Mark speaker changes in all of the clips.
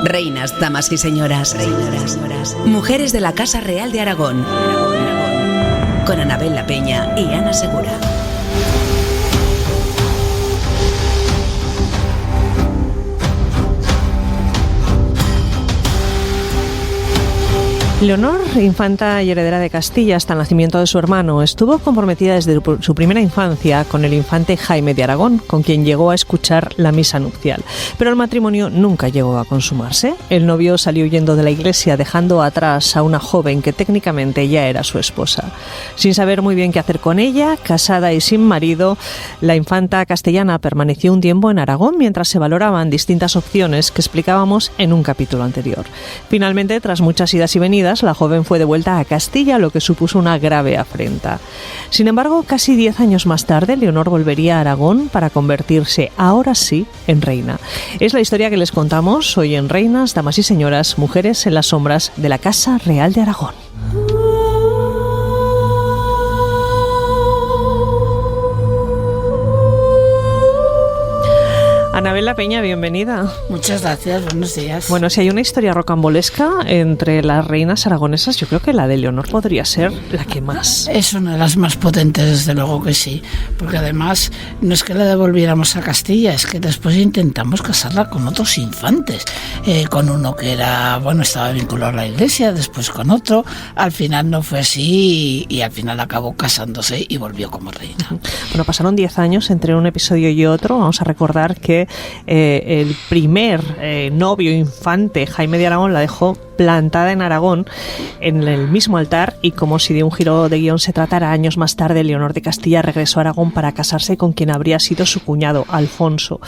Speaker 1: Reinas, damas y señoras. Mujeres de la Casa Real de Aragón. Con Anabel La Peña y Ana Segura.
Speaker 2: Leonor, infanta y heredera de Castilla hasta el nacimiento de su hermano, estuvo comprometida desde su primera infancia con el infante Jaime de Aragón, con quien llegó a escuchar la misa nupcial. Pero el matrimonio nunca llegó a consumarse. El novio salió huyendo de la iglesia, dejando atrás a una joven que técnicamente ya era su esposa. Sin saber muy bien qué hacer con ella, casada y sin marido, la infanta castellana permaneció un tiempo en Aragón mientras se valoraban distintas opciones que explicábamos en un capítulo anterior. Finalmente, tras muchas idas y venidas, la joven fue devuelta a Castilla, lo que supuso una grave afrenta. Sin embargo, casi 10 años más tarde, Leonor volvería a Aragón para convertirse, ahora sí, en reina. Es la historia que les contamos hoy en Reinas, Damas y Señoras, Mujeres en las Sombras de la Casa Real de Aragón. Anabel La Peña, bienvenida.
Speaker 3: Muchas gracias, buenos días.
Speaker 2: Bueno, si hay una historia rocambolesca entre las reinas aragonesas, yo creo que la de Leonor podría ser la que más.
Speaker 3: Es una de las más potentes, desde luego que sí, porque además no es que la devolviéramos a Castilla, es que después intentamos casarla con otros infantes, con uno que era, estaba vinculado a la iglesia, después con otro, al final no fue así y al final acabó casándose y volvió como reina.
Speaker 2: Bueno, pasaron 10 años entre un episodio y otro. Vamos a recordar que el primer novio infante, Jaime de Aragón, la dejó plantada en Aragón, en el mismo altar, y como si de un giro de guión se tratara, años más tarde Leonor de Castilla regresó a Aragón para casarse con quien habría sido su cuñado, Alfonso.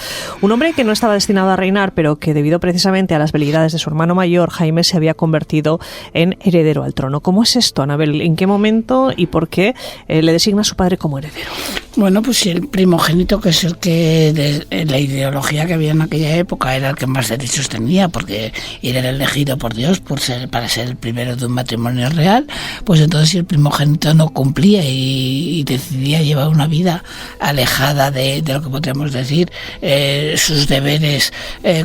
Speaker 2: Un hombre que no estaba destinado a reinar, pero que debido precisamente a las veleidades de su hermano mayor, Jaime se había convertido en heredero al trono. ¿Cómo es esto, Anabel? ¿En qué momento y por qué le designa a su padre como heredero?
Speaker 3: Bueno, pues el primogénito, que es el que la ideología que había en aquella época era el que más derechos tenía, porque era el elegido por Dios para ser el primero de un matrimonio real, pues entonces si el primogénito no cumplía y decidía llevar una vida alejada de lo que podríamos decir sus deberes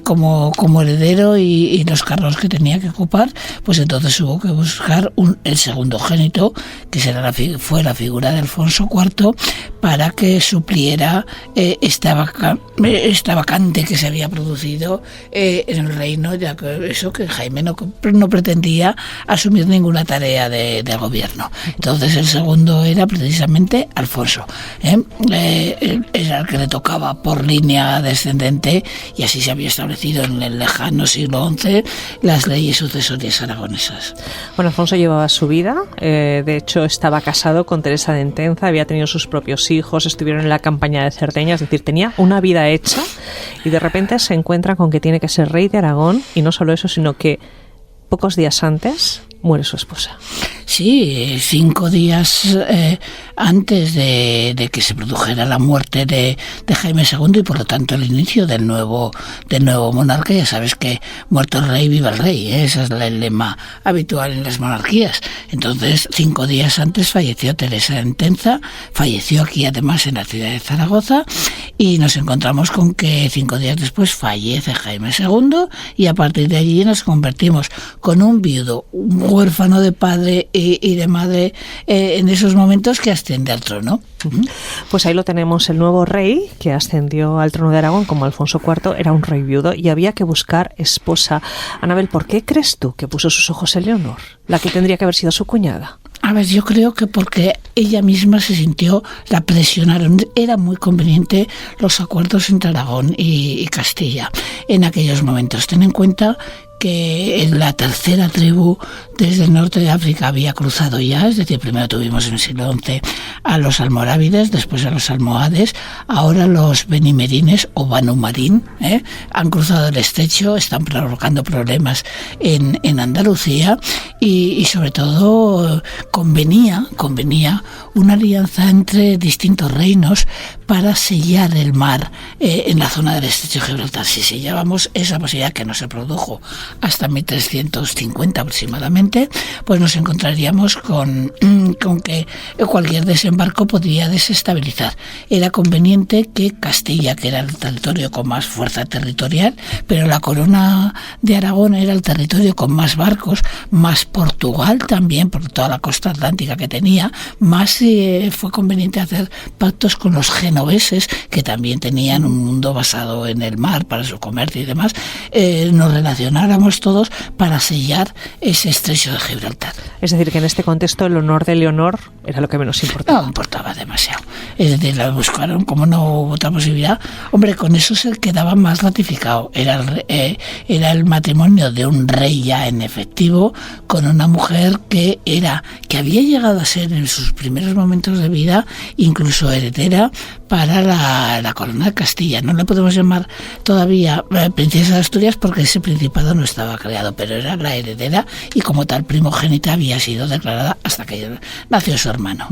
Speaker 3: como heredero y los cargos que tenía que ocupar, pues entonces hubo que buscar el segundogénito, que fue la figura de Alfonso IV, para que supliera esta vacante que se había producido en el reino, ya que Jaime no pretendía asumir ninguna tarea de gobierno. Entonces el segundo era precisamente Alfonso. Era el que le tocaba por línea descendente, y así se había establecido en el lejano siglo XI las leyes sucesorias aragonesas.
Speaker 2: Bueno, Alfonso llevaba su vida, de hecho estaba casado con Teresa de Entenza, había tenido sus propios hijos, estuvieron en la campaña de Cerdeña, es decir, tenía una vida hecha, y de repente se encuentra con que tiene que ser rey de Aragón, y no solo eso, sino que pocos días antes muere su esposa.
Speaker 3: Sí, 5 días antes de que se produjera la muerte de Jaime II, y por lo tanto el inicio del nuevo monarca. Ya sabes que muerto el rey, viva el rey, ese es el lema habitual en las monarquías. Entonces 5 días antes falleció Teresa de Entenza, falleció aquí además en la ciudad de Zaragoza, y nos encontramos con que 5 días después fallece Jaime II, y a partir de allí nos convertimos con un viudo, un huérfano de padre y de madre en esos momentos, que asciende al trono.
Speaker 2: Pues ahí lo tenemos, el nuevo rey que ascendió al trono de Aragón como Alfonso IV era un rey viudo y había que buscar esposa. Anabel, ¿por qué crees tú que puso sus ojos en Leonor, la que tendría que haber sido su cuñada?
Speaker 3: A ver, yo creo que porque ella misma se sintió, la presionaron. Era muy conveniente los acuerdos entre Aragón y Castilla en aquellos momentos. Ten en cuenta que la tercera tribu desde el norte de África había cruzado ya, es decir, primero tuvimos en el siglo XI a los almorávides, después a los almohades, ahora los benimerines o banumarín han cruzado el estrecho, están provocando problemas en Andalucía, y sobre todo convenía una alianza entre distintos reinos para sellar el mar en la zona del estrecho de Gibraltar. Si sellábamos esa posibilidad, que no se produjo hasta 1350 aproximadamente, pues nos encontraríamos con que cualquier desembarco podría desestabilizar. Era conveniente que Castilla, que era el territorio con más fuerza territorial, pero la corona de Aragón era el territorio con más barcos, más Portugal también, por toda la costa atlántica que tenía, más fue conveniente hacer pactos con los genoveses, que también tenían un mundo basado en el mar para su comercio y demás. Nos relacionáramos todos para sellar ese estrecho de Gibraltar.
Speaker 2: Es decir, que en este contexto el honor de Leonor era lo que menos importaba.
Speaker 3: No importaba demasiado. Es decir, la buscaron, como no hubo otra posibilidad. Hombre, con eso se quedaba más ratificado. Era el matrimonio de un rey ya en efectivo con una mujer que había llegado a ser en sus primeros momentos de vida incluso heredera para la corona de Castilla. No le podemos llamar todavía princesa de Asturias porque ese principado no estaba creado, pero era la heredera y como tal primogénita había sido declarada hasta que nació su hermano.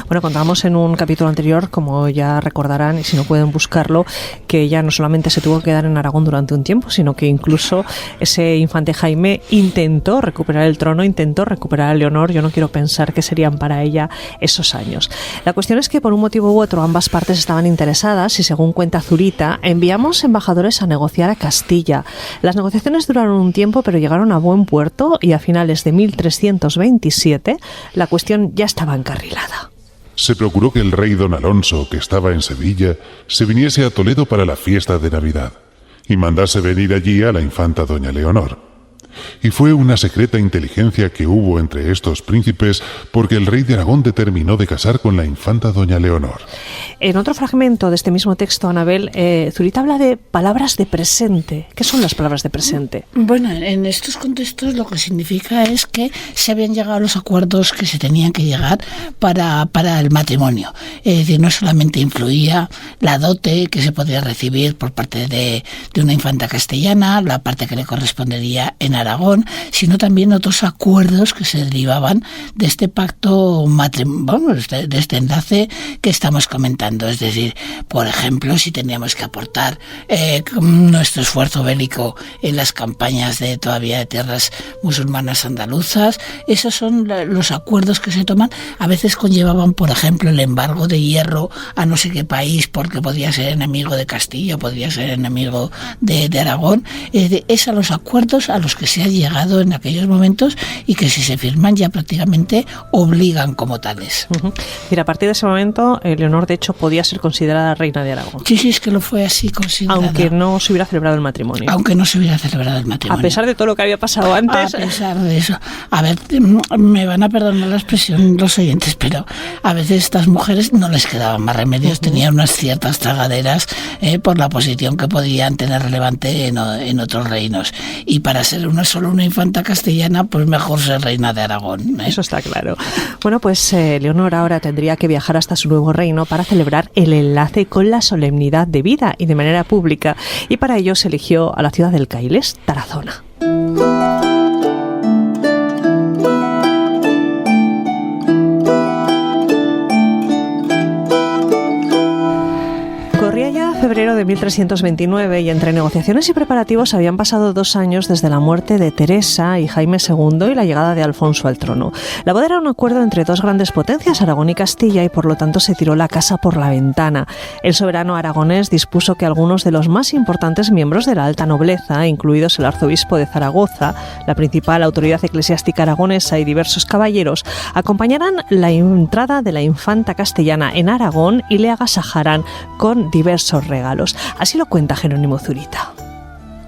Speaker 2: Bueno, contábamos en un capítulo anterior, como ya recordarán, y si no pueden buscarlo, que ella no solamente se tuvo que quedar en Aragón durante un tiempo, sino que incluso ese infante Jaime intentó recuperar el trono, intentó recuperar a Leonor. Yo no quiero pensar que serían para ella esos años. La cuestión es que por un motivo u otro ambas partes estaban interesadas y, según cuenta Zurita, enviamos embajadores a negociar a Castilla. Las negociaciones duraron un tiempo, pero llegaron a buen puerto y a finales de 1327 la cuestión ya estaba encarrilada.
Speaker 4: Se procuró que el rey don Alonso, que estaba en Sevilla, se viniese a Toledo para la fiesta de Navidad y mandase venir allí a la infanta doña Leonor. Y fue una secreta inteligencia que hubo entre estos príncipes, porque el rey de Aragón determinó de casar con la infanta doña Leonor.
Speaker 2: En otro fragmento de este mismo texto, Anabel, Zurita habla de palabras de presente. ¿Qué son las palabras de presente?
Speaker 3: Bueno, en estos contextos lo que significa es que se habían llegado a los acuerdos que se tenían que llegar para el matrimonio. Es decir, no solamente influía la dote que se podía recibir por parte de una infanta castellana, la parte que le correspondería en Aragón, sino también otros acuerdos que se derivaban de este pacto de este enlace que estamos comentando. Es decir, por ejemplo, si teníamos que aportar nuestro esfuerzo bélico en las campañas de tierras musulmanas andaluzas, esos son los acuerdos que se toman. A veces conllevaban, por ejemplo, el embargo de hierro a no sé qué país porque podía ser enemigo de Castilla, podía ser enemigo de Aragón. Es a los acuerdos a los que se ha llegado en aquellos momentos y que si se firman ya prácticamente obligan como tales.
Speaker 2: Mira, a partir de ese momento, Leonor de hecho podía ser considerada reina de Aragón.
Speaker 3: Sí, es que lo fue así considerada.
Speaker 2: Aunque no se hubiera celebrado el matrimonio. A pesar de todo lo que había pasado antes.
Speaker 3: A pesar de eso. A ver, me van a perdonar la expresión los oyentes, pero a veces estas mujeres no les quedaban más remedios, tenían unas ciertas tragaderas por la posición que podían tener relevante en otros reinos. Y para ser solo una infanta castellana, pues mejor ser reina de Aragón.
Speaker 2: Eso está claro. Bueno, pues Leonor ahora tendría que viajar hasta su nuevo reino para celebrar el enlace con la solemnidad debida y de manera pública. Y para ello se eligió a la ciudad del Cailés, Tarazona. Corría ya febrero de 1329 y entre negociaciones y preparativos habían pasado 2 años desde la muerte de Teresa y Jaime II y la llegada de Alfonso al trono. La boda era un acuerdo entre dos grandes potencias, Aragón y Castilla, y por lo tanto se tiró la casa por la ventana. El soberano aragonés dispuso que algunos de los más importantes miembros de la alta nobleza, incluidos el arzobispo de Zaragoza, la principal autoridad eclesiástica aragonesa y diversos caballeros, acompañaran la entrada de la infanta castellana en Aragón y le agasajaran con diversos regalos. Así lo cuenta Jerónimo Zurita.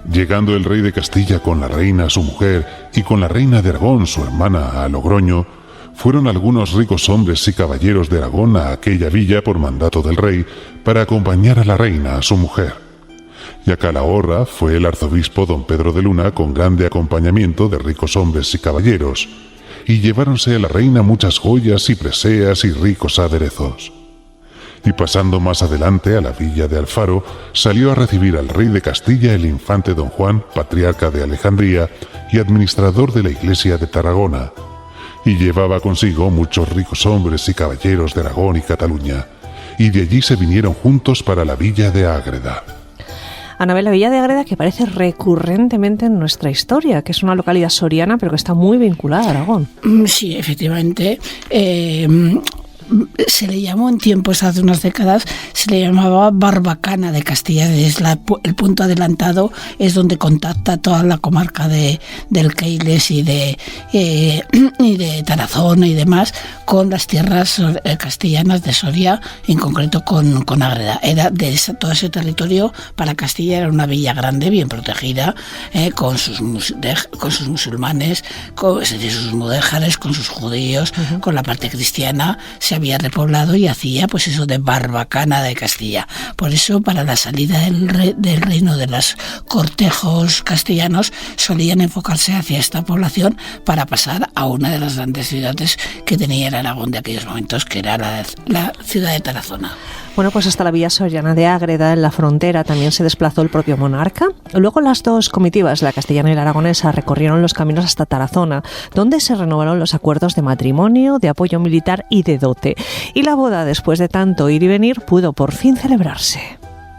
Speaker 4: Llegando el rey de Castilla con la reina su mujer y con la reina de Aragón su hermana a Logroño, fueron algunos ricos hombres y caballeros de Aragón a aquella villa por mandato del rey para acompañar a la reina su mujer. Y a Calahorra fue el arzobispo don Pedro de Luna con grande acompañamiento de ricos hombres y caballeros, y lleváronse a la reina muchas joyas y preseas y ricos aderezos. Y pasando más adelante a la villa de Alfaro, salió a recibir al rey de Castilla el infante don Juan, patriarca de Alejandría y administrador de la iglesia de Tarragona, y llevaba consigo muchos ricos hombres y caballeros de Aragón y Cataluña, y de allí se vinieron juntos para la villa de Ágreda.
Speaker 2: Anabel, la villa de Ágreda, que aparece recurrentemente en nuestra historia, que es una localidad soriana, pero que está muy vinculada a Aragón.
Speaker 3: Sí, efectivamente. Se le llamó en tiempos, hace unas décadas, se le llamaba Barbacana de Castilla. Es el punto adelantado, es donde contacta toda la comarca del Keiles y de Tarazona y demás con las tierras castellanas de Soria, en concreto con Ágreda. Era todo ese territorio para Castilla, era una villa grande, bien protegida, con sus musulmanes, es decir, sus mudéjares, con sus judíos, con la parte cristiana. Se había repoblado y hacía pues eso de Barbacana de Castilla. Por eso, para la salida del reino de los cortejos castellanos, solían enfocarse hacia esta población para pasar a una de las grandes ciudades que tenía el Aragón de aquellos momentos, que era la ciudad de Tarazona.
Speaker 2: Bueno, pues hasta la villa soriana de Ágreda, en la frontera, también se desplazó el propio monarca. Luego las dos comitivas, la castellana y la aragonesa, recorrieron los caminos hasta Tarazona, donde se renovaron los acuerdos de matrimonio, de apoyo militar y de dote. Y la boda, después de tanto ir y venir, pudo por fin celebrarse.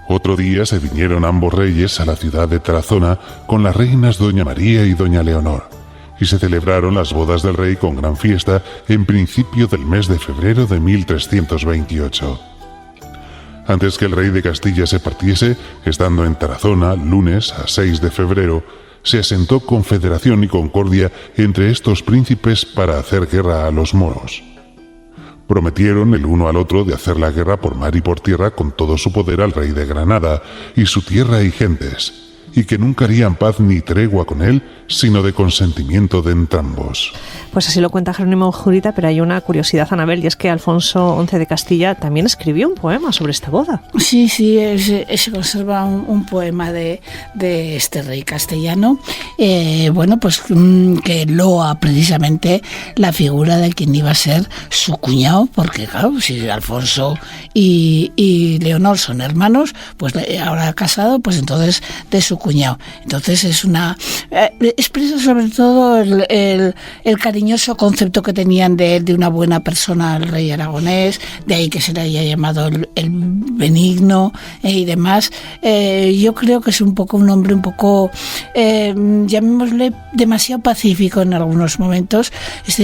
Speaker 4: Otro día se vinieron ambos reyes a la ciudad de Tarazona con las reinas doña María y doña Leonor, y se celebraron las bodas del rey con gran fiesta en principio del mes de febrero de 1328. Antes que el rey de Castilla se partiese, estando en Tarazona, lunes a 6 de febrero, se asentó confederación y concordia entre estos príncipes para hacer guerra a los moros. Prometieron el uno al otro de hacer la guerra por mar y por tierra con todo su poder al rey de Granada y su tierra y gentes, y que nunca harían paz ni tregua con él, sino de consentimiento de entrambos.
Speaker 2: Pues así lo cuenta Jerónimo Jurita, pero hay una curiosidad, Anabel, y es que Alfonso XI de Castilla también escribió un poema sobre esta boda.
Speaker 3: Sí, se conserva un poema de este rey castellano, pues que loa precisamente la figura de quien iba a ser su cuñado, porque claro, si Alfonso y Leonor son hermanos, pues ahora casado, pues entonces de su cuñado. Entonces expresa sobre todo el cariñoso concepto que tenían de él, de una buena persona, el rey aragonés, de ahí que se le haya llamado el benigno y demás. Yo creo que es un hombre un poco, llamémosle, demasiado pacífico en algunos momentos,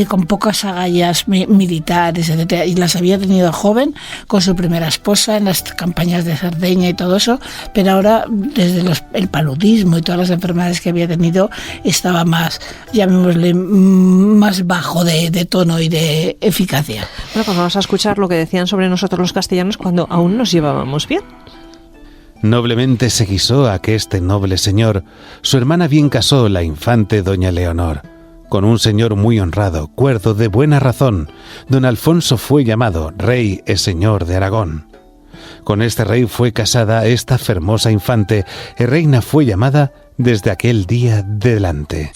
Speaker 3: con pocas agallas militares, etcétera, y las había tenido joven con su primera esposa en las campañas de Cerdeña y todo eso, pero ahora desde el paludismo y todas las enfermedades que había tenido estaba más, llamémosle, más bajo de tono y de eficacia.
Speaker 2: Bueno, pues vamos a escuchar lo que decían sobre nosotros los castellanos cuando aún nos llevábamos bien.
Speaker 5: Noblemente se guisó aqueste noble señor, su hermana bien casó la infante doña Leonor. Con un señor muy honrado, cuerdo de buena razón, don Alfonso fue llamado rey e señor de Aragón. Con este rey fue casada esta fermosa infante, e reina fue llamada desde aquel día delante.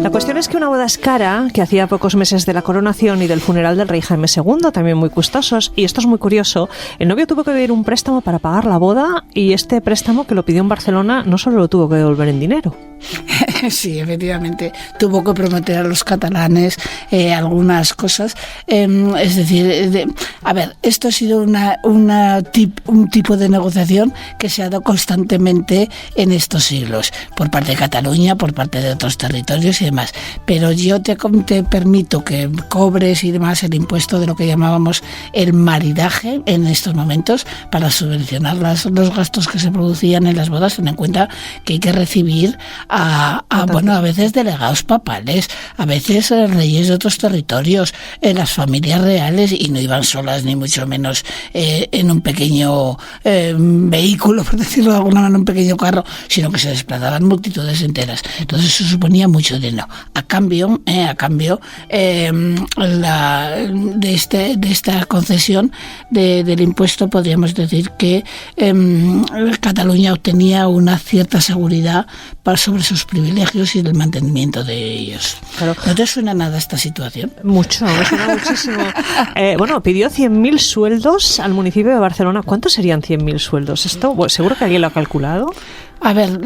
Speaker 2: La cuestión es que una boda es cara, que hacía pocos meses de la coronación y del funeral del rey Jaime II, también muy costosos, y esto es muy curioso, el novio tuvo que pedir un préstamo para pagar la boda, y este préstamo que lo pidió en Barcelona no solo lo tuvo que devolver en dinero.
Speaker 3: Sí, efectivamente, tuvo que prometer a los catalanes algunas cosas, es decir, esto ha sido un tipo de negociación que se ha dado constantemente en estos siglos, por parte de Cataluña, por parte de otros territorios y demás, pero yo te permito que cobres y demás el impuesto de lo que llamábamos el maridaje en estos momentos para subvencionar los gastos que se producían en las bodas, ten en cuenta que hay que recibir a veces delegados papales, a veces reyes de otros territorios, las familias reales, y no iban solas ni mucho menos en un pequeño vehículo, por decirlo de alguna manera, un pequeño carro, sino que se desplazaban multitudes enteras. Entonces eso suponía mucho dinero. A cambio de esta concesión del impuesto, podríamos decir que Cataluña obtenía una cierta seguridad sobre sus privilegios y el mantenimiento de ellos. Claro. ¿No te suena nada esta situación?
Speaker 2: Mucho, me suena muchísimo. Pidió 100.000 sueldos al municipio de Barcelona. ¿Cuántos serían 100.000 sueldos? Esto, seguro que alguien lo ha calculado.
Speaker 3: A ver,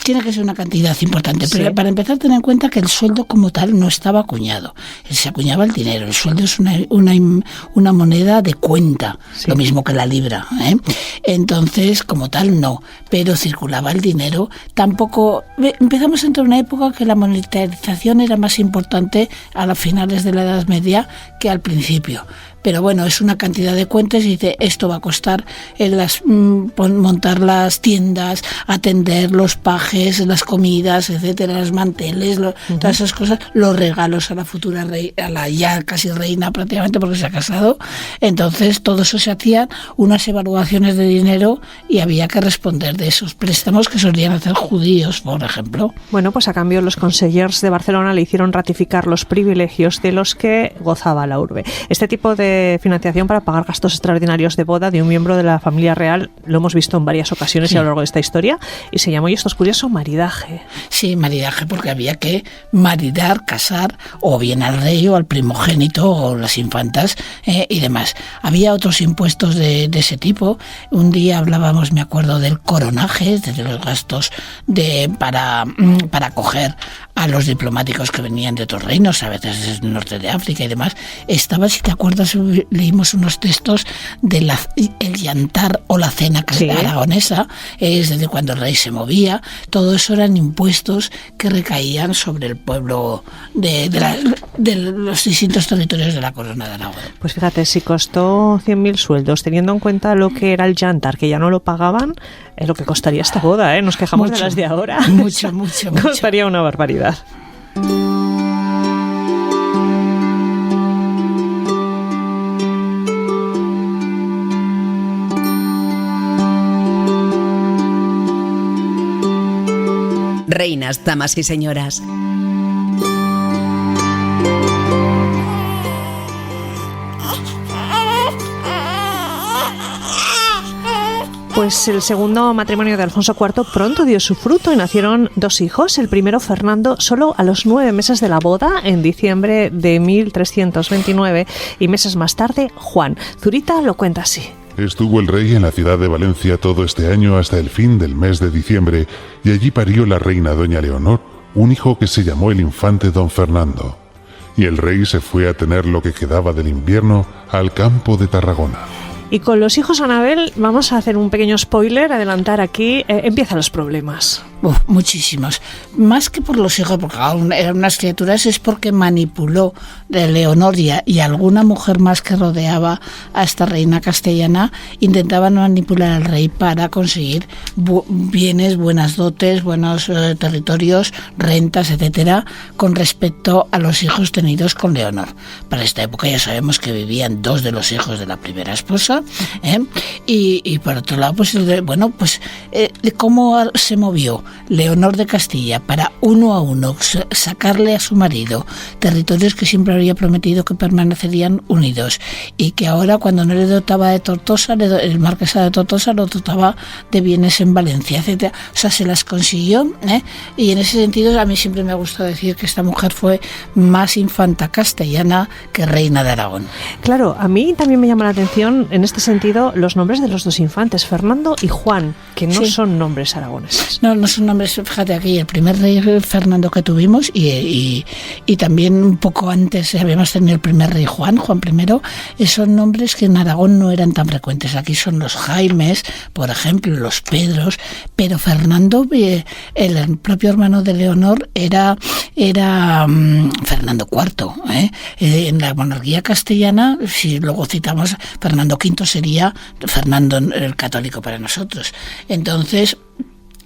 Speaker 3: tiene que ser una cantidad importante, pero para empezar ten en cuenta que el sueldo como tal no estaba acuñado. Se acuñaba el dinero, el sueldo es una moneda de cuenta, lo mismo que la libra, ¿eh? Entonces, como tal, no, pero circulaba el dinero. Tampoco, empezamos a entrar en una época que la monetarización era más importante a las finales de la Edad Media que al principio. Pero bueno, es una cantidad de cuentas y dice, esto va a costar montar las tiendas, atender los pajes, las comidas, etcétera, los manteles, todas esas cosas, los regalos a la futura a la ya casi reina prácticamente porque se ha casado. Entonces todo eso se hacían unas evaluaciones de dinero y había que responder de esos préstamos que solían hacer judíos, por ejemplo.
Speaker 2: Bueno, pues a cambio los consellers de Barcelona le hicieron ratificar los privilegios de los que gozaba la urbe. Este tipo de financiación para pagar gastos extraordinarios de boda de un miembro de la familia real lo hemos visto en varias ocasiones a lo largo de esta historia y se llamó, y esto es curioso, maridaje.
Speaker 3: Sí, maridaje, porque había que maridar, casar o bien al rey o al primogénito o las infantas y demás. Había otros impuestos de ese tipo. Un día hablábamos, me acuerdo, del coronaje, de los gastos para acoger a los diplomáticos que venían de otros reinos, a veces del norte de África y demás. Estaba, si te acuerdas, leímos unos textos de el yantar o la cena aragonesa, es decir, cuando el rey se movía. Todo eso eran impuestos que recaían sobre el pueblo de los distintos territorios de la corona de Aragón.
Speaker 2: Pues fíjate, si costó 100.000 sueldos, teniendo en cuenta lo que era el yantar, que ya no lo pagaban, es lo que costaría esta boda, ¿eh? Nos quejamos de las de ahora.
Speaker 3: Mucho.
Speaker 2: Costaría una barbaridad.
Speaker 1: Reinas, damas y señoras.
Speaker 2: Pues el segundo matrimonio de Alfonso IV pronto dio su fruto y nacieron 2 hijos. El primero, Fernando, solo a los 9 meses de la boda, en diciembre de 1329, y meses más tarde, Juan. Zurita lo cuenta así.
Speaker 4: Estuvo el rey en la ciudad de Valencia todo este año hasta el fin del mes de diciembre, y allí parió la reina doña Leonor, un hijo que se llamó el infante don Fernando. Y el rey se fue a tener lo que quedaba del invierno al campo de Tarragona.
Speaker 2: Y con los hijos, Anabel, vamos a hacer un pequeño spoiler, adelantar aquí, empiezan los problemas.
Speaker 3: Muchísimos. Más que por los hijos, porque aún eran unas criaturas, es porque manipuló de Leonor y alguna mujer más que rodeaba a esta reina castellana, intentaban manipular al rey para conseguir bienes, buenas dotes, buenos territorios, rentas, etcétera, con respecto a los hijos tenidos con Leonor. Para esta época ya sabemos que vivían 2 de los hijos de la primera esposa, y por otro lado, ¿cómo se movió Leonor de Castilla para uno a uno sacarle a su marido territorios que siempre había prometido que permanecerían unidos, y que ahora, cuando no le dotaba de Tortosa, el marquesado de Tortosa lo dotaba de bienes en Valencia, etcétera? O sea, se las consiguió, y en ese sentido a mí siempre me ha gustado decir que esta mujer fue más infanta castellana que reina de Aragón.
Speaker 2: Claro, a mí también me llama la atención en este sentido los nombres de los 2 infantes, Fernando y Juan, que no son nombres aragoneses.
Speaker 3: No son nombres, fíjate aquí, el primer rey Fernando que tuvimos y también un poco antes habíamos tenido el primer rey Juan I, son nombres que en Aragón no eran tan frecuentes. Aquí son los Jaimes, por ejemplo, los Pedros, pero Fernando, el propio hermano de Leonor, era Fernando IV. En la monarquía castellana, si luego citamos, Fernando V sería Fernando el católico para nosotros. Entonces,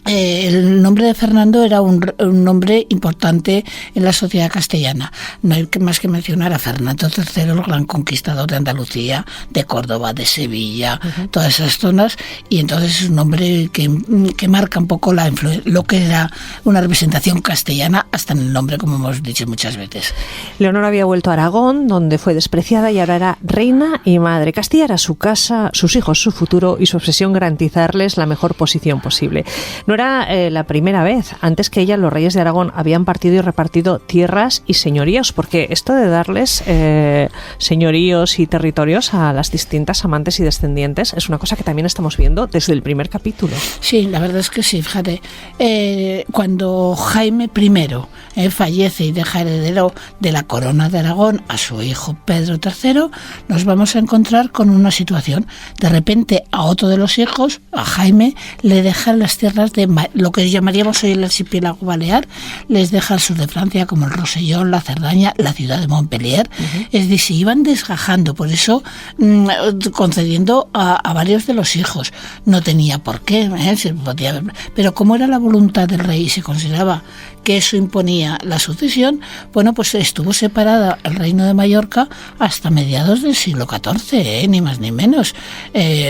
Speaker 3: el nombre de Fernando era un nombre importante en la sociedad castellana. No hay más que mencionar a Fernando III, el gran conquistador de Andalucía, de Córdoba, de Sevilla, todas esas zonas, y entonces es un nombre que marca un poco lo que era una representación castellana, hasta en el nombre, como hemos dicho muchas veces.
Speaker 2: Leonor había vuelto a Aragón, donde fue despreciada, y ahora era reina y madre. Castilla era su casa, sus hijos, su futuro, y su obsesión garantizarles la mejor posición posible. No era la primera vez. Antes que ella, los reyes de Aragón habían partido y repartido tierras y señoríos, porque esto de darles señoríos y territorios a las distintas amantes y descendientes es una cosa que también estamos viendo desde el primer capítulo.
Speaker 3: Sí, la verdad es que sí, fíjate. Cuando Jaime I fallece y deja heredero de la corona de Aragón a su hijo Pedro III, nos vamos a encontrar con una situación. De repente a otro de los hijos, a Jaime, le dejan las tierras de lo que llamaríamos hoy el archipiélago balear, les deja al sur de Francia como el Rosellón, la Cerdaña, la ciudad de Montpellier. Es decir, se iban desgajando, por eso concediendo a varios de los hijos. No tenía por qué, se podía, pero como era la voluntad del rey y se consideraba que eso imponía la sucesión, bueno, pues estuvo separada el reino de Mallorca hasta mediados del siglo XIV, ni más ni menos.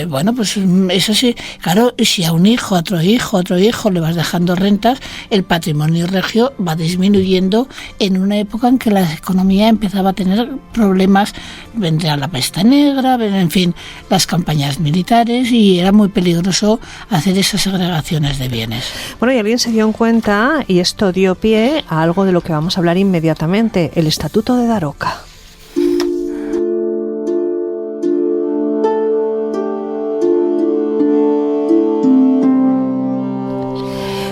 Speaker 3: Bueno, pues eso sí, claro, si a un hijo, a otro hijo le vas dejando rentas, el patrimonio regio va disminuyendo en una época en que la economía empezaba a tener problemas. Vendría la peste negra, en fin, las campañas militares, y era muy peligroso hacer esas segregaciones de bienes.
Speaker 2: Bueno, y alguien se dio en cuenta, y esto dio pie a algo de lo que vamos a hablar inmediatamente, el Estatuto de Daroca.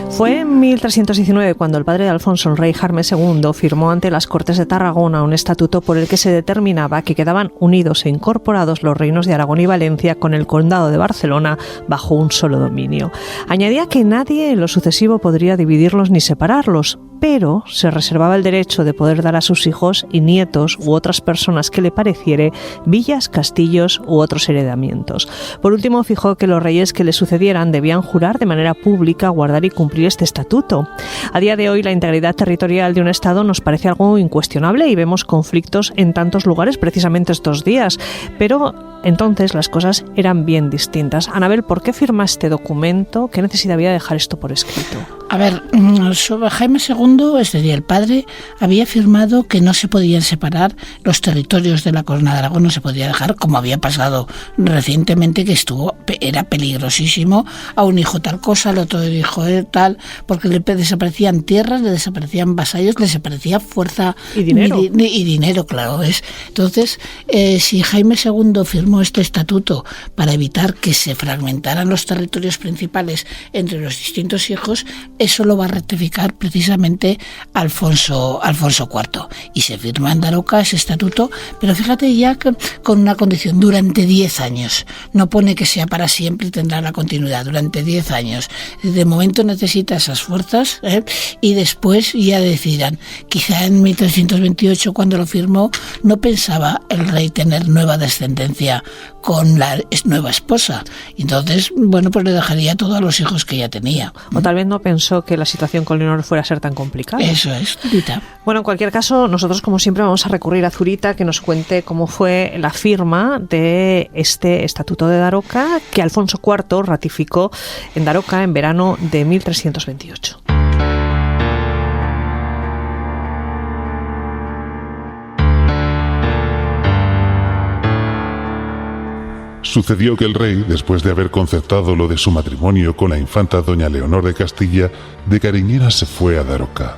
Speaker 2: Fue en 1319 cuando el padre de Alfonso, el rey Jaime II, firmó ante las Cortes de Tarragona un estatuto por el que se determinaba que quedaban unidos e incorporados los reinos de Aragón y Valencia con el condado de Barcelona bajo un solo dominio. Añadía que nadie en lo sucesivo podría dividirlos ni separarlos, pero se reservaba el derecho de poder dar a sus hijos y nietos u otras personas que le pareciere villas, castillos u otros heredamientos. Por último, fijó que los reyes que le sucedieran debían jurar de manera pública guardar y cumplir este estatuto. A día de hoy, la integridad territorial de un Estado nos parece algo incuestionable y vemos conflictos en tantos lugares precisamente estos días, pero entonces las cosas eran bien distintas. Anabel, ¿por qué firma este documento? ¿Qué necesidad había de dejar esto por escrito?
Speaker 3: A ver, sobre Jaime II, es decir, el padre, había firmado que no se podían separar los territorios de la Corona de Aragón, no se podía dejar, como había pasado recientemente, que era peligrosísimo, a un hijo tal cosa, al otro hijo tal, porque le desaparecían tierras, le desaparecían vasallos, le desaparecía fuerza
Speaker 2: y dinero.
Speaker 3: Y dinero, claro es. Entonces, si Jaime II firmó este estatuto para evitar que se fragmentaran los territorios principales entre los distintos hijos, eso lo va a rectificar precisamente Alfonso IV, y se firma en Daroca ese estatuto, pero fíjate ya con una condición: durante 10 años, no pone que sea para siempre y tendrá la continuidad, durante 10 años. De momento necesita esas fuerzas, y después ya decidirán. Quizá en 1328, cuando lo firmó, no pensaba el rey tener nueva descendencia con la nueva esposa, entonces, bueno, pues le dejaría todo a los hijos que ya tenía.
Speaker 2: O tal vez no pensó que la situación con Leonor fuera a ser tan complicada.
Speaker 3: Eso es, Zurita.
Speaker 2: Bueno, en cualquier caso, nosotros como siempre vamos a recurrir a Zurita, que nos cuente cómo fue la firma de este Estatuto de Daroca que Alfonso IV ratificó en Daroca en verano de 1328.
Speaker 4: Sucedió que el rey, después de haber concertado lo de su matrimonio con la infanta doña Leonor de Castilla, de cariñera se fue a Daroca.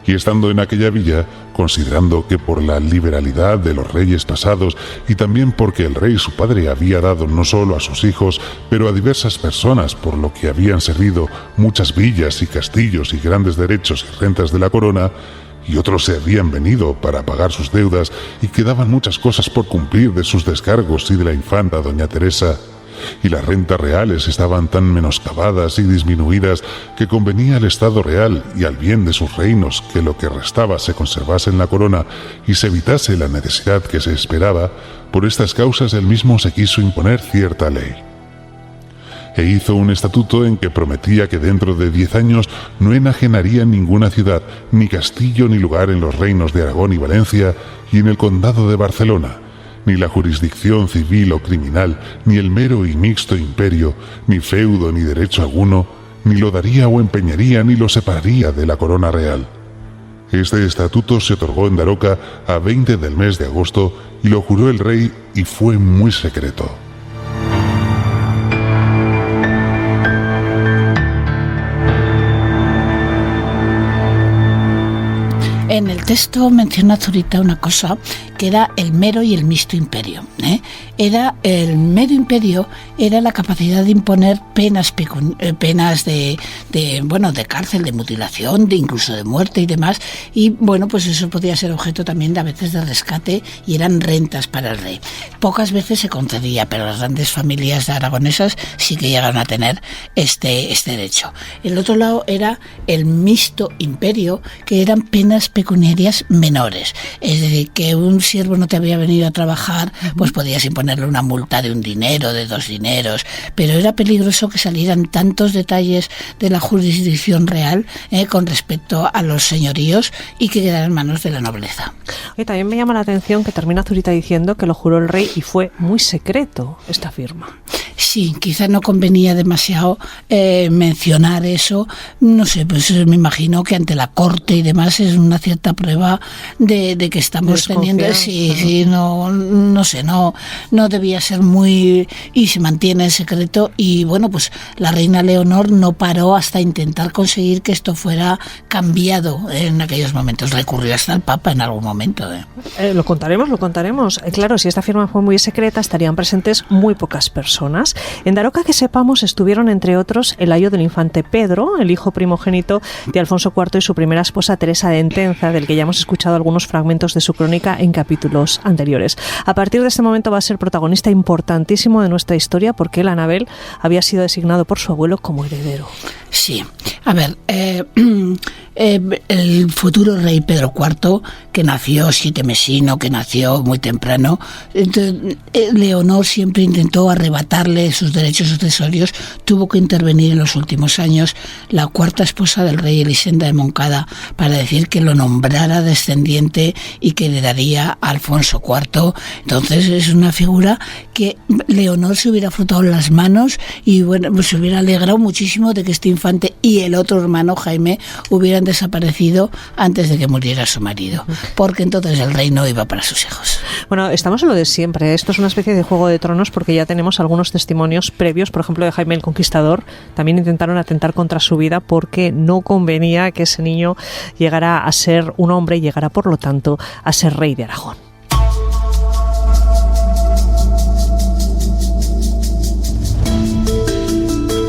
Speaker 4: Y estando en aquella villa, considerando que por la liberalidad de los reyes pasados y también porque el rey su padre había dado no solo a sus hijos, pero a diversas personas por lo que habían servido muchas villas y castillos y grandes derechos y rentas de la corona, y otros se habían venido para pagar sus deudas y quedaban muchas cosas por cumplir de sus descargos y de la infanta doña Teresa, y las rentas reales estaban tan menoscabadas y disminuidas que convenía al Estado real y al bien de sus reinos que lo que restaba se conservase en la corona y se evitase la necesidad que se esperaba. Por estas causas él mismo se quiso imponer cierta ley. E hizo un estatuto en que prometía que dentro de 10 años no enajenaría ninguna ciudad, ni castillo ni lugar en los reinos de Aragón y Valencia y en el condado de Barcelona, ni la jurisdicción civil o criminal, ni el mero y mixto imperio, ni feudo ni derecho alguno, ni lo daría o empeñaría ni lo separaría de la corona real. Este estatuto se otorgó en Daroca a 20 del mes de agosto y lo juró el rey y fue muy secreto.
Speaker 3: en el texto menciona Zurita una cosa que era el mero y el mixto imperio. Era el mero imperio, era la capacidad de imponer penas de cárcel, de mutilación, de incluso de muerte y demás, y bueno, pues eso podía ser objeto también de a veces de rescate y eran rentas para el rey. Pocas veces se concedía, pero las grandes familias aragonesas sí que llegaron a tener este derecho. El otro lado era el mixto imperio, que eran penas pecuniarias menores, es decir, que un siervo no te había venido a trabajar, pues podías imponerle una multa de 1 dinero, de 2 dineros, pero era peligroso que salieran tantos detalles de la jurisdicción real con respecto a los señoríos y que quedaran en manos de la nobleza.
Speaker 2: Y también me llama la atención que termina Zurita diciendo que lo juró el rey y fue muy secreto esta firma.
Speaker 3: Sí, quizá no convenía demasiado mencionar eso, no sé, pues me imagino que ante la corte y demás es una cierta prueba de que estamos teniendo, sí, no sé, no debía ser muy, y se mantiene en secreto, y bueno, pues la reina Leonor no paró hasta intentar conseguir que esto fuera cambiado en aquellos momentos, recurrió hasta el Papa en algún momento.
Speaker 2: Lo contaremos. Claro, si esta firma fue muy secreta, estarían presentes muy pocas personas. En Daroca, que sepamos, estuvieron entre otros el ayo del infante Pedro, el hijo primogénito de Alfonso IV y su primera esposa Teresa de Entenza, del que ya hemos escuchado algunos fragmentos de su crónica en capítulos anteriores. A partir de este momento va a ser protagonista importantísimo de nuestra historia porque él, Anabel, había sido designado por su abuelo como heredero.
Speaker 3: Sí, a ver, el futuro rey Pedro IV, que nació sietemesino, que nació muy temprano, Leonor siempre intentó arrebatarle sus derechos sucesorios, tuvo que intervenir en los últimos años la cuarta esposa del rey Elisenda de Moncada para decir que lo nombrara descendiente y que le daría a Alfonso IV. Entonces es una figura que Leonor se hubiera frotado las manos y bueno, pues se hubiera alegrado muchísimo de que este infante y el otro hermano Jaime hubieran desaparecido antes de que muriera su marido, porque entonces el reino iba para sus hijos.
Speaker 2: Bueno, estamos en lo de siempre. Esto es una especie de Juego de Tronos porque ya tenemos algunos testimonios previos, por ejemplo, de Jaime el Conquistador. También intentaron atentar contra su vida porque no convenía que ese niño llegara a ser un hombre y llegara, por lo tanto, a ser rey de Aragón.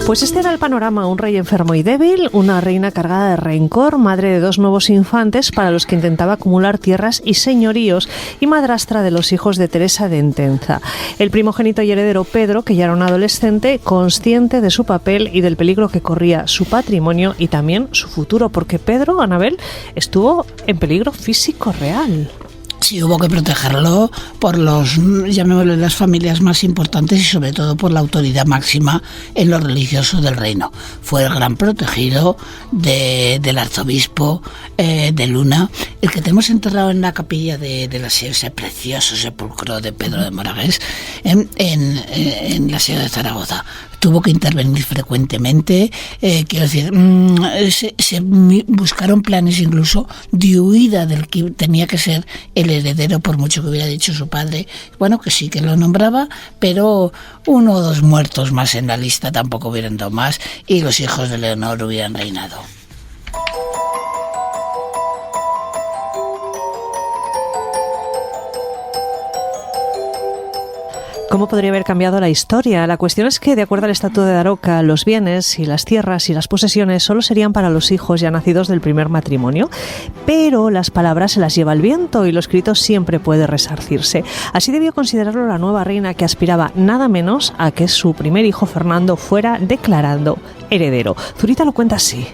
Speaker 2: Pues este era el panorama: un rey enfermo y débil, una reina cargada de rencor, madre de 2 nuevos infantes para los que intentaba acumular tierras y señoríos, y madrastra de los hijos de Teresa de Entenza. El primogénito y heredero Pedro, que ya era un adolescente, consciente de su papel y del peligro que corría su patrimonio y también su futuro, porque Pedro, Anabel, estuvo en peligro físico real.
Speaker 3: Sí, hubo que protegerlo por llamémosle, las familias más importantes y sobre todo por la autoridad máxima en lo religioso del reino. Fue el gran protegido del arzobispo de Luna, el que tenemos enterrado en la capilla de ese precioso sepulcro de Pedro de Moragués en la ciudad de Zaragoza. Tuvo que intervenir frecuentemente, quiero decir, se buscaron planes incluso de huida del que tenía que ser el heredero, por mucho que hubiera dicho su padre, bueno, que sí que lo nombraba, pero 1 o 2 muertos más en la lista tampoco hubieran dado más y los hijos de Leonor hubieran reinado.
Speaker 2: ¿Cómo podría haber cambiado la historia? La cuestión es que, de acuerdo al Estatuto de Daroca, los bienes y las tierras y las posesiones solo serían para los hijos ya nacidos del primer matrimonio, pero las palabras se las lleva el viento y lo escrito siempre puede resarcirse. Así debió considerarlo la nueva reina, que aspiraba nada menos a que su primer hijo Fernando fuera declarado heredero. Zurita lo cuenta así.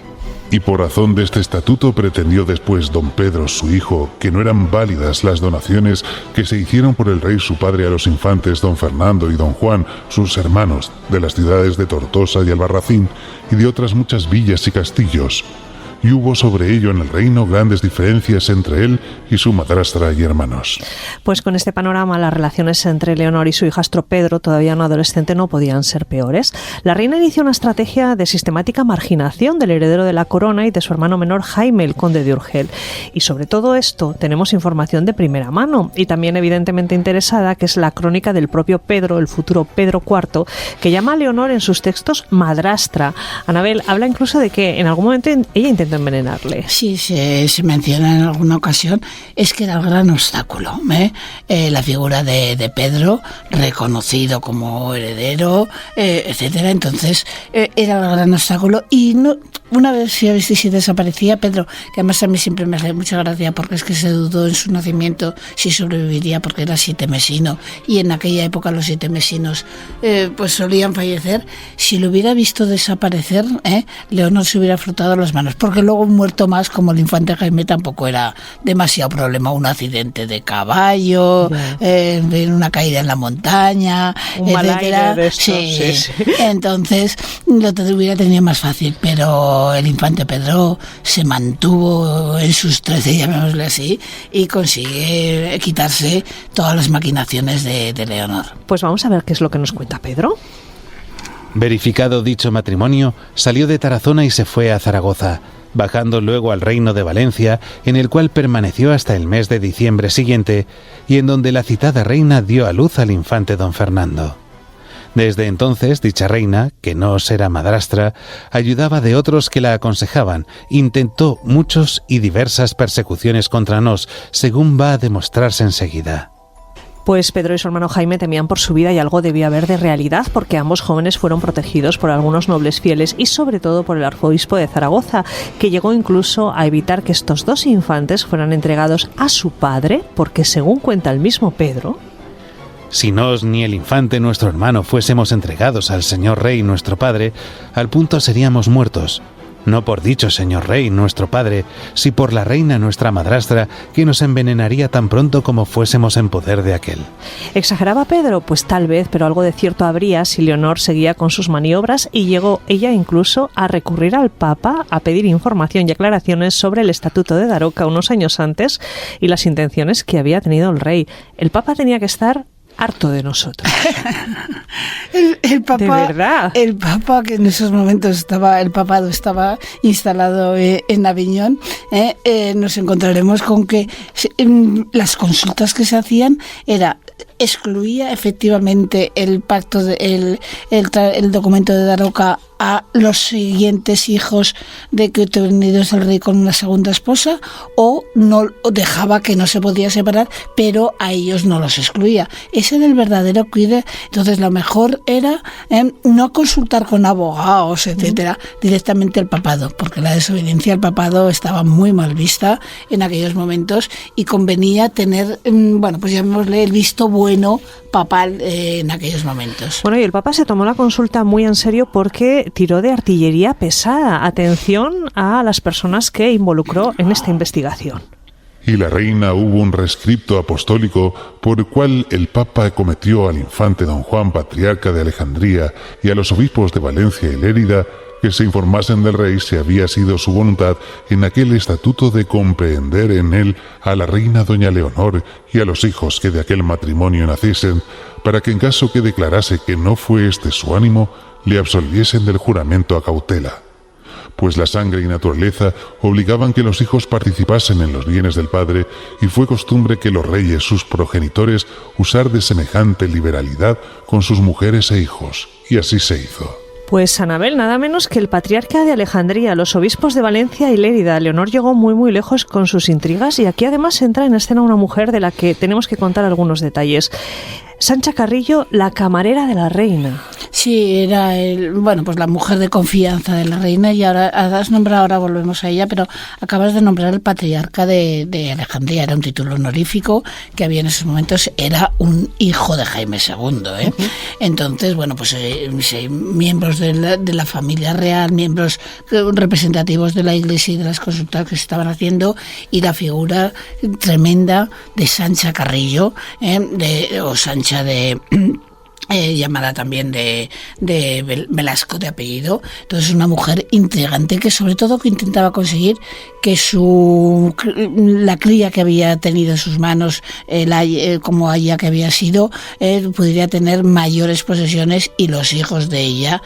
Speaker 4: Y por razón de este estatuto pretendió después don Pedro, su hijo, que no eran válidas las donaciones que se hicieron por el rey su padre a los infantes don Fernando y don Juan, sus hermanos, de las ciudades de Tortosa y Albarracín, y de otras muchas villas y castillos. Y hubo sobre ello en el reino grandes diferencias entre él y su madrastra y hermanos.
Speaker 2: Pues con este panorama, las relaciones entre Leonor y su hijastro Pedro, todavía un adolescente, no podían ser peores. La reina inició una estrategia de sistemática marginación del heredero de la corona y de su hermano menor Jaime, el conde de Urgel. Y sobre todo esto tenemos información de primera mano y también evidentemente interesada, que es la crónica del propio Pedro, el futuro Pedro IV, que llama a Leonor en sus textos madrastra. Anabel habla incluso de que en algún momento ella intentó intentó envenenarle.
Speaker 3: Sí, se menciona en alguna ocasión, es que era el gran obstáculo, la figura de Pedro, reconocido como heredero, etcétera. Entonces era el gran obstáculo, y no, una vez si desaparecía Pedro, que además a mí siempre me hace mucha gracia porque es que se dudó en su nacimiento si sobreviviría, porque era sietemesino, y en aquella época los sietemesinos pues solían fallecer. Si lo hubiera visto desaparecer, Leonor se hubiera frotado las manos, porque luego un muerto más como el infante Jaime tampoco era demasiado problema. Un accidente de caballo, una caída en la montaña,
Speaker 2: un mal aire de esto.
Speaker 3: Sí. Entonces lo hubiera tenido más fácil, pero el infante Pedro se mantuvo en sus 13, llamémosle así, y consigue quitarse todas las maquinaciones de Leonor.
Speaker 2: Pues vamos a ver qué es lo que nos cuenta Pedro.
Speaker 5: Verificado dicho matrimonio, salió de Tarazona y se fue a Zaragoza, bajando luego al reino de Valencia, en el cual permaneció hasta el mes de diciembre siguiente, y en donde la citada reina dio a luz al infante don Fernando. Desde entonces, dicha reina, que no era madrastra, ayudaba de otros que la aconsejaban, intentó muchos y diversas persecuciones contra nos, según va a demostrarse enseguida.
Speaker 2: Pues Pedro y su hermano Jaime temían por su vida, y algo debía haber de realidad, porque ambos jóvenes fueron protegidos por algunos nobles fieles y sobre todo por el arzobispo de Zaragoza, que llegó incluso a evitar que estos dos infantes fueran entregados a su padre, porque según cuenta el mismo Pedro,
Speaker 5: si nos ni el infante nuestro hermano fuésemos entregados al señor rey nuestro padre, al punto seríamos muertos. No por dicho señor rey nuestro padre, si por la reina nuestra madrastra, que nos envenenaría tan pronto como fuésemos en poder de aquel.
Speaker 2: ¿exageraba Pedro? Pues tal vez, pero algo de cierto habría si Leonor seguía con sus maniobras, y llegó ella incluso a recurrir al Papa a pedir información y aclaraciones sobre el Estatuto de Daroca unos años antes y las intenciones que había tenido el rey. El Papa tenía que estar harto de nosotros.
Speaker 3: El Papa,
Speaker 2: de verdad.
Speaker 3: El Papa, que en esos momentos el papado estaba instalado en Aviñón, nos encontraremos con que las consultas que se hacían excluía efectivamente el pacto el documento de Daroca a los siguientes hijos de que tenidos el rey con una segunda esposa, o no dejaba que no se podía separar, pero a ellos no los excluía. Ese era el verdadero cuide. Entonces lo mejor era no consultar con abogados, etcétera, directamente al papado, porque la desobediencia al papado estaba muy mal vista en aquellos momentos, y convenía tener, pues llamémosle el visto bueno papal en aquellos momentos.
Speaker 2: Bueno, y el Papa se tomó la consulta muy en serio, porque tiró de artillería pesada. Atención a las personas que involucró en esta investigación.
Speaker 4: Y la reina hubo un rescripto apostólico por el cual el Papa cometió al infante don Juan, patriarca de Alejandría, y a los obispos de Valencia y Lérida, que se informasen del rey si había sido su voluntad en aquel estatuto de comprehender en él a la reina doña Leonor y a los hijos que de aquel matrimonio naciesen, para que en caso que declarase que no fue este su ánimo, le absolviesen del juramento a cautela. Pues la sangre y naturaleza obligaban que los hijos participasen en los bienes del padre, y fue costumbre que los reyes, sus progenitores, usar de semejante liberalidad con sus mujeres e hijos, y así se hizo.
Speaker 2: Pues Anabel, nada menos que el patriarca de Alejandría, los obispos de Valencia y Lérida. Leonor llegó muy lejos con sus intrigas, y aquí además entra en escena una mujer de la que tenemos que contar algunos detalles. Sancha Carrillo, la camarera de la reina.
Speaker 3: Sí, era pues la mujer de confianza de la reina, y ahora has nombrado, ahora volvemos a ella, pero acabas de nombrar el patriarca de Alejandría. Era un título honorífico que había en esos momentos, era un hijo de Jaime II, Entonces, pues miembros de la familia real, miembros representativos de la iglesia y de las consultas que se estaban haciendo, y la figura tremenda de Sancha Carrillo, o Sancha llamada también de Velasco de apellido. Entonces una mujer intrigante, que sobre todo que intentaba conseguir que la cría que había tenido en sus manos, como ella que había sido, pudiera tener mayores posesiones, y los hijos de ella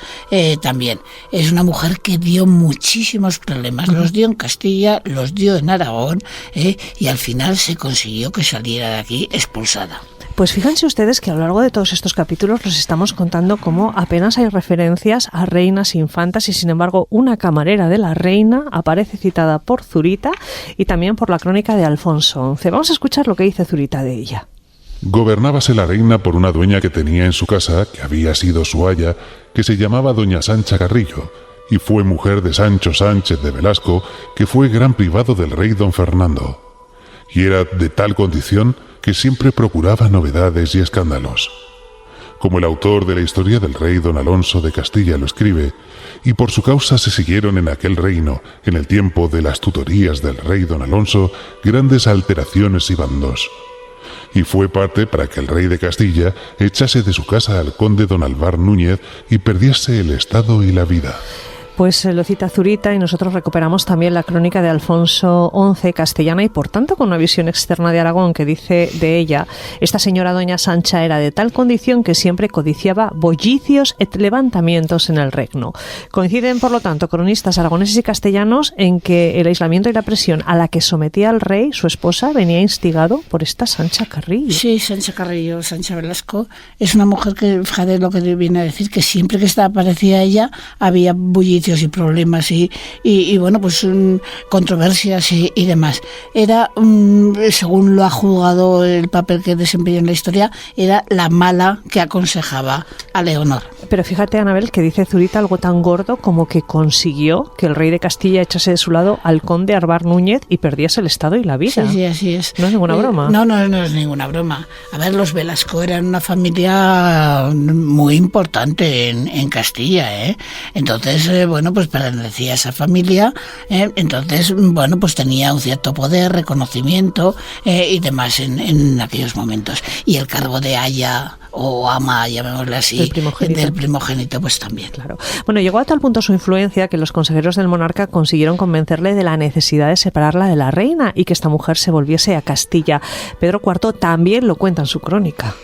Speaker 3: también. Es una mujer que dio muchísimos problemas, los dio en Castilla, los dio en Aragón, y al final se consiguió que saliera de aquí expulsada.
Speaker 2: Pues fíjense ustedes que a lo largo de todos estos capítulos los estamos contando cómo apenas hay referencias a reinas infantas y sin embargo una camarera de la reina aparece citada por Zurita y también por la crónica de Alfonso XI. Vamos a escuchar lo que dice Zurita de ella.
Speaker 4: Gobernábase la reina por una dueña que tenía en su casa, que había sido su aya, que se llamaba doña Sancha Carrillo, y fue mujer de Sancho Sánchez de Velasco, que fue gran privado del rey don Fernando. Y era de tal condición que siempre procuraba novedades y escándalos. Como el autor de la historia del rey don Alonso de Castilla lo escribe, y por su causa se siguieron en aquel reino, en el tiempo de las tutorías del rey don Alonso, grandes alteraciones y bandos. Y fue parte para que el rey de Castilla echase de su casa al conde don Alvar Núñez y perdiese el estado y la vida.
Speaker 2: Pues lo cita Zurita y nosotros recuperamos también la crónica de Alfonso XI castellana y por tanto con una visión externa de Aragón que dice de ella: esta señora doña Sancha era de tal condición que siempre codiciaba bollicios et levantamientos en el regno. Coinciden por lo tanto cronistas aragoneses y castellanos en que el aislamiento y la presión a la que sometía al rey, su esposa, venía instigado por esta Sancha Carrillo.
Speaker 3: Sí, Sancha Carrillo, Sancha Velasco, es una mujer que, fíjate lo que viene a decir, que siempre que aparecía ella había bullicios y problemas y bueno, pues controversias y demás. Era, según lo ha juzgado el papel que desempeñó en la historia, era la mala que aconsejaba a Leonor.
Speaker 2: Pero fíjate, Anabel, que dice Zurita algo tan gordo como que consiguió que el rey de Castilla echase de su lado al conde Alvar Núñez y perdiese el estado y la vida.
Speaker 3: Sí, así es.
Speaker 2: No es ninguna broma.
Speaker 3: No es ninguna broma. A ver, los Velasco eran una familia muy importante en Castilla, ¿eh? Entonces, bueno, pues pertenecía a esa familia, entonces, bueno, pues tenía un cierto poder, reconocimiento y demás en aquellos momentos. Y el cargo de aya o ama, llamémosle así, del primogénito, pues también.
Speaker 2: Claro. Bueno, llegó a tal punto su influencia que los consejeros del monarca consiguieron convencerle de la necesidad de separarla de la reina y que esta mujer se volviese a Castilla. Pedro IV también lo cuenta en su crónica.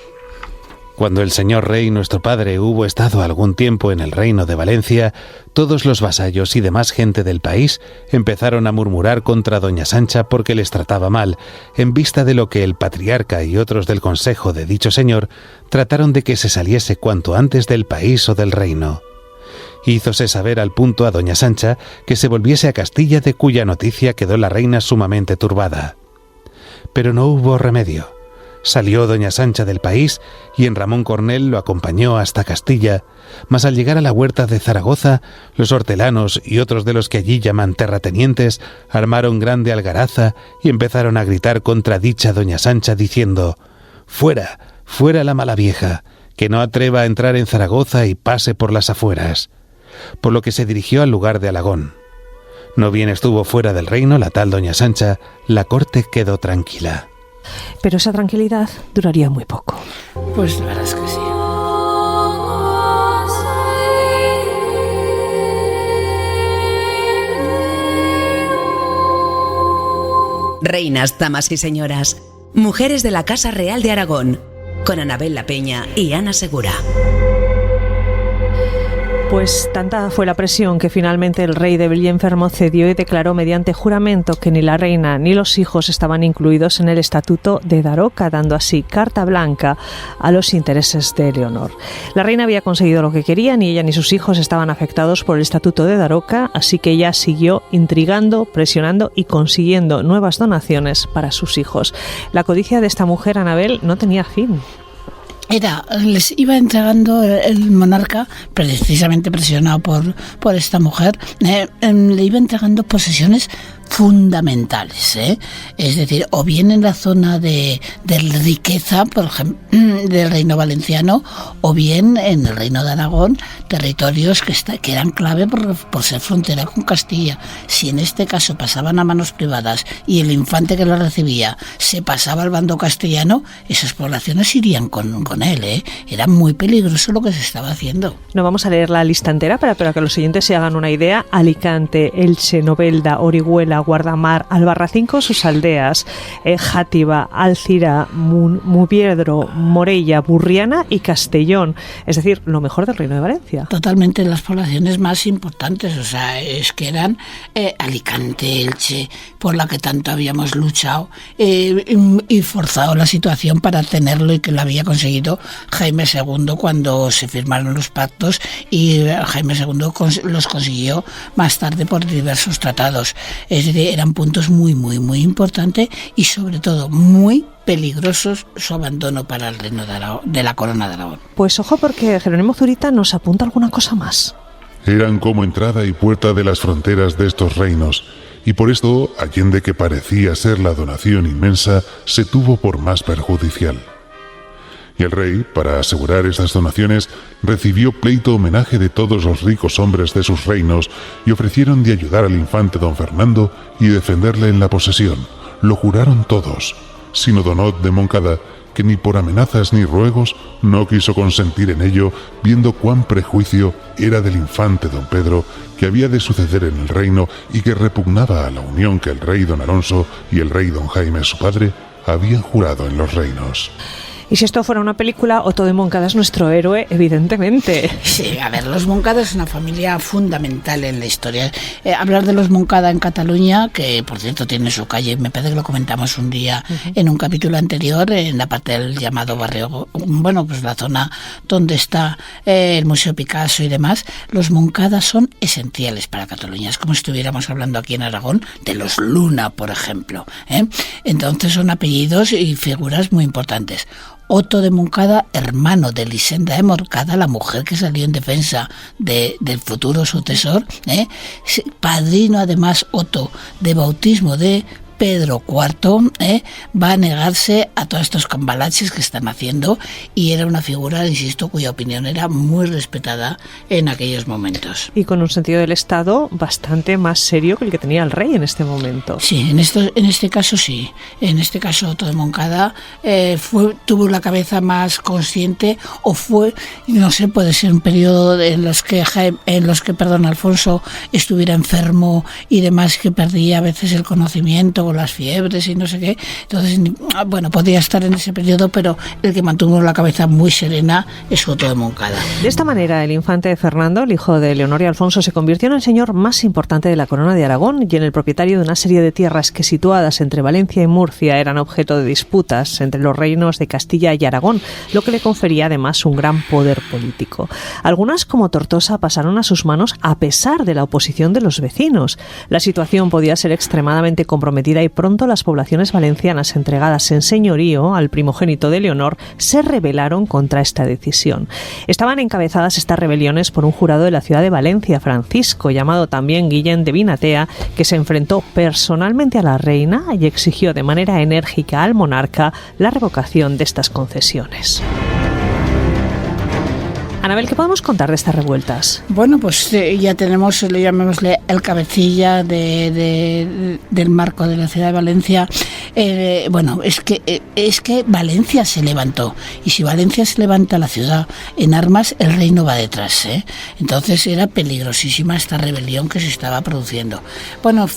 Speaker 5: Cuando el señor rey, nuestro padre, hubo estado algún tiempo en el reino de Valencia, todos los vasallos y demás gente del país empezaron a murmurar contra doña Sancha porque les trataba mal, en vista de lo que el patriarca y otros del consejo de dicho señor trataron de que se saliese cuanto antes del país o del reino. Hízose saber al punto a doña Sancha que se volviese a Castilla, de cuya noticia quedó la reina sumamente turbada. Pero no hubo remedio. Salió doña Sancha del país y en Ramón Cornel lo acompañó hasta Castilla, mas al llegar a la huerta de Zaragoza, los hortelanos y otros de los que allí llaman terratenientes armaron grande algaraza y empezaron a gritar contra dicha doña Sancha diciendo: «Fuera, fuera la mala vieja, que no atreva a entrar en Zaragoza y pase por las afueras», por lo que se dirigió al lugar de Alagón. No bien estuvo fuera del reino la tal doña Sancha, la corte quedó tranquila.
Speaker 2: Pero esa tranquilidad duraría muy poco.
Speaker 3: Pues la verdad es que sí.
Speaker 1: Reinas, damas y señoras, mujeres de la Casa Real de Aragón, con Anabel La Peña y Ana Segura.
Speaker 2: Pues tanta fue la presión que finalmente el rey de Enfermo cedió y declaró mediante juramento que ni la reina ni los hijos estaban incluidos en el Estatuto de Daroca, dando así carta blanca a los intereses de Leonor. La reina había conseguido lo que quería, ni ella ni sus hijos estaban afectados por el Estatuto de Daroca, así que ella siguió intrigando, presionando y consiguiendo nuevas donaciones para sus hijos. La codicia de esta mujer, Anabel, no tenía fin.
Speaker 3: Les iba entregando el monarca, precisamente presionado por esta mujer, le iba entregando posesiones fundamentales, es decir, o bien en la zona de riqueza, por ejemplo, del reino valenciano, o bien en el reino de Aragón, territorios que eran clave por ser frontera con Castilla. Si en este caso pasaban a manos privadas y el infante que lo recibía se pasaba al bando castellano, esas poblaciones irían con él, Era muy peligroso lo que se estaba haciendo.
Speaker 2: No vamos a leer la lista entera para que los oyentes se hagan una idea. Alicante, Elche, Novelda, Orihuela, Puebla, Guardamar, Albarracín con sus aldeas, Játiva, Alcira, Muviedro, Morella, Burriana y Castellón. Es decir, lo mejor del Reino de Valencia.
Speaker 3: Totalmente las poblaciones más importantes, o sea, es que eran Alicante, Elche, por la que tanto habíamos luchado y forzado la situación para tenerlo, y que lo había conseguido Jaime II cuando se firmaron los pactos, y Jaime II los consiguió más tarde por diversos tratados. Es decir, eran puntos muy, muy, muy importantes y sobre todo muy peligrosos su abandono para el reino de la Corona de Aragón.
Speaker 2: Pues ojo, porque Jerónimo Zurita nos apunta alguna cosa más.
Speaker 4: Eran como entrada y puerta de las fronteras de estos reinos, y por esto, allende que parecía ser la donación inmensa, se tuvo por más perjudicial. Y el rey, para asegurar estas donaciones, recibió pleito homenaje de todos los ricos hombres de sus reinos y ofrecieron de ayudar al infante don Fernando y defenderle en la posesión. Lo juraron todos, sino don Ot de Moncada, que ni por amenazas ni ruegos no quiso consentir en ello, viendo cuán prejuicio era del infante don Pedro, que había de suceder en el reino y que repugnaba a la unión que el rey don Alonso y el rey don Jaime su padre habían jurado en los reinos.
Speaker 2: Y si esto fuera una película, Otto de Moncada es nuestro héroe, evidentemente.
Speaker 3: Sí, a ver, los Moncada es una familia fundamental en la historia. Hablar de los Moncada en Cataluña, que por cierto tiene su calle, me parece que lo comentamos un día en un capítulo anterior, en la parte del llamado barrio, bueno, pues la zona donde está el Museo Picasso y demás. Los Moncada son esenciales para Cataluña. Es como si estuviéramos hablando aquí en Aragón de los Luna, por ejemplo. Entonces son apellidos y figuras muy importantes. Otto de Moncada, hermano de Elisenda de Moncada, la mujer que salió en defensa del futuro sucesor, padrino además Otto de bautismo de Pedro IV, va a negarse a todos estos cambalaches que están haciendo, y era una figura, insisto, cuya opinión era muy respetada en aquellos momentos.
Speaker 2: Y con un sentido del Estado bastante más serio que el que tenía el rey en este momento.
Speaker 3: Sí, en este caso sí. En este caso Otto de Moncada tuvo la cabeza más consciente, o fue, no sé, puede ser un periodo en los que Alfonso estuviera enfermo y demás, que perdía a veces el conocimiento o las fiebres y no sé qué. Entonces, bueno, podía estar en ese periodo, pero el que mantuvo la cabeza muy serena es Otto de Moncada.
Speaker 2: De esta manera, el infante Fernando, el hijo de Leonor y Alfonso, se convirtió en el señor más importante de la Corona de Aragón y en el propietario de una serie de tierras que, situadas entre Valencia y Murcia, eran objeto de disputas entre los reinos de Castilla y Aragón, lo que le confería además un gran poder político. Algunas, como Tortosa, pasaron a sus manos a pesar de la oposición de los vecinos. La situación podía ser extremadamente comprometida y pronto las poblaciones valencianas entregadas en señorío al primogénito de Leonor se rebelaron contra esta decisión. Estaban encabezadas estas rebeliones por un jurado de la ciudad de Valencia, Francisco, llamado también Guillén de Vinatea, que se enfrentó personalmente a la reina y exigió de manera enérgica al monarca la revocación de estas concesiones. Anabel, ¿qué podemos contar de estas revueltas?
Speaker 3: Bueno, pues ya tenemos, llamémosle el cabecilla del marco de la ciudad de Valencia. Bueno, es que Valencia se levantó, y si Valencia se levanta la ciudad en armas, el reino va detrás, Entonces era peligrosísima esta rebelión que se estaba produciendo. Bueno,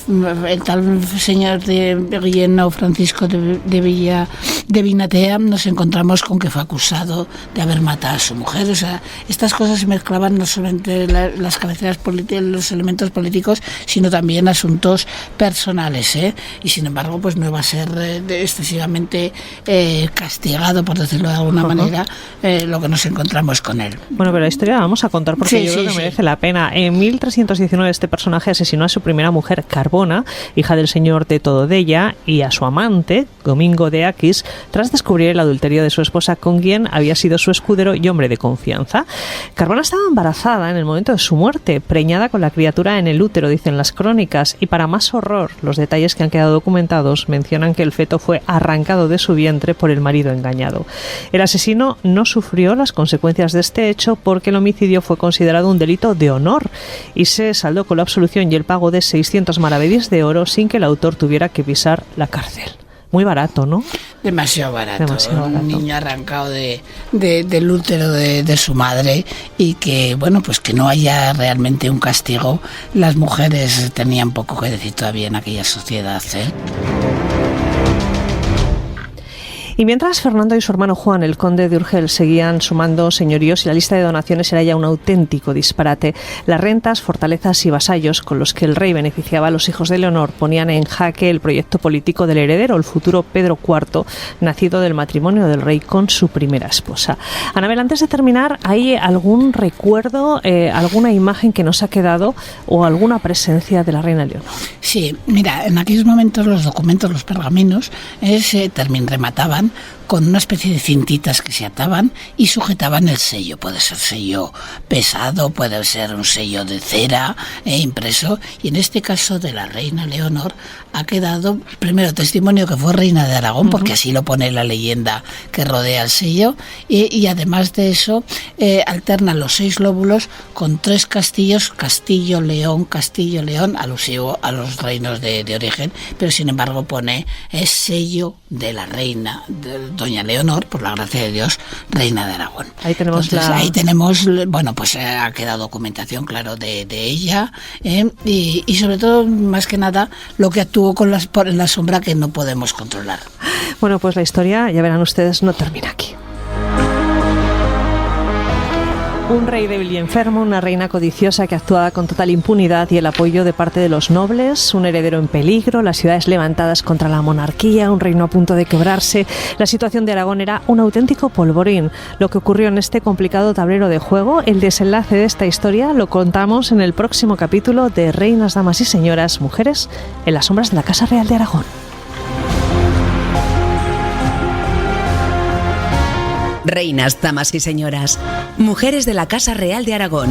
Speaker 3: el tal señor de Guillén Francisco de Vinatea, nos encontramos con que fue acusado de haber matado a su mujer. O sea, estas cosas se mezclaban no solamente las cabeceras políticas, los elementos políticos, sino también asuntos personales, y sin embargo pues no iba a ser excesivamente castigado, por decirlo de alguna manera, lo que nos encontramos con él.
Speaker 2: Bueno, pero la historia la vamos a contar porque yo creo que merece la pena. En 1319 este personaje asesinó a su primera mujer, Carbona, hija del señor de Tododella, y a su amante, Domingo de Aquis, tras descubrir el adulterio de su esposa, con quien había sido su escudero y hombre de confianza. Carbona estaba embarazada en el momento de su muerte, preñada con la criatura en el útero, dicen las crónicas, y para más horror, los detalles que han quedado documentados mencionan que el feto fue arrancado de su vientre por el marido engañado. El asesino no sufrió las consecuencias de este hecho porque el homicidio fue considerado un delito de honor y se saldó con la absolución y el pago de 600 maravedís de oro sin que el autor tuviera que pisar la cárcel. muy barato, ¿no?
Speaker 3: Demasiado barato.
Speaker 2: Un
Speaker 3: niño arrancado del útero de su madre, y que, bueno, pues que no haya realmente un castigo. Las mujeres tenían poco que decir todavía en aquella sociedad, ¿eh?
Speaker 2: Y mientras Fernando y su hermano Juan, el conde de Urgel, seguían sumando señoríos y la lista de donaciones era ya un auténtico disparate, las rentas, fortalezas y vasallos con los que el rey beneficiaba a los hijos de Leonor ponían en jaque el proyecto político del heredero, el futuro Pedro IV, nacido del matrimonio del rey con su primera esposa. Anabel, antes de terminar, ¿hay algún recuerdo, alguna imagen que nos ha quedado o alguna presencia de la reina Leonor?
Speaker 3: Sí, mira, en aquellos momentos los documentos, los pergaminos, se remataban con una especie de cintitas que se ataban y sujetaban el sello. Puede ser sello pesado, puede ser un sello de cera impreso, y en este caso de la reina Leonor ha quedado primero testimonio que fue reina de Aragón, porque así lo pone la leyenda que rodea el sello, y además de eso alterna los 6 lóbulos con 3 castillos, Castillo-León, alusivo a los reinos de origen, pero sin embargo pone sello de la reina, de doña Leonor, por la gracia de Dios, reina de Aragón.
Speaker 2: Ahí tenemos
Speaker 3: ahí tenemos, bueno, pues ha quedado documentación, claro, de ella, y sobre todo, más que nada, lo que actuó en la sombra, que no podemos controlar.
Speaker 2: Bueno, pues la historia, ya verán ustedes, no termina aquí. Un rey débil y enfermo, una reina codiciosa que actuaba con total impunidad y el apoyo de parte de los nobles, un heredero en peligro, las ciudades levantadas contra la monarquía, un reino a punto de quebrarse. La situación de Aragón era un auténtico polvorín. Lo que ocurrió en este complicado tablero de juego, el desenlace de esta historia, lo contamos en el próximo capítulo de Reinas, Damas y Señoras, Mujeres en las sombras de la Casa Real de Aragón.
Speaker 1: Reinas, damas y señoras, mujeres de la Casa Real de Aragón.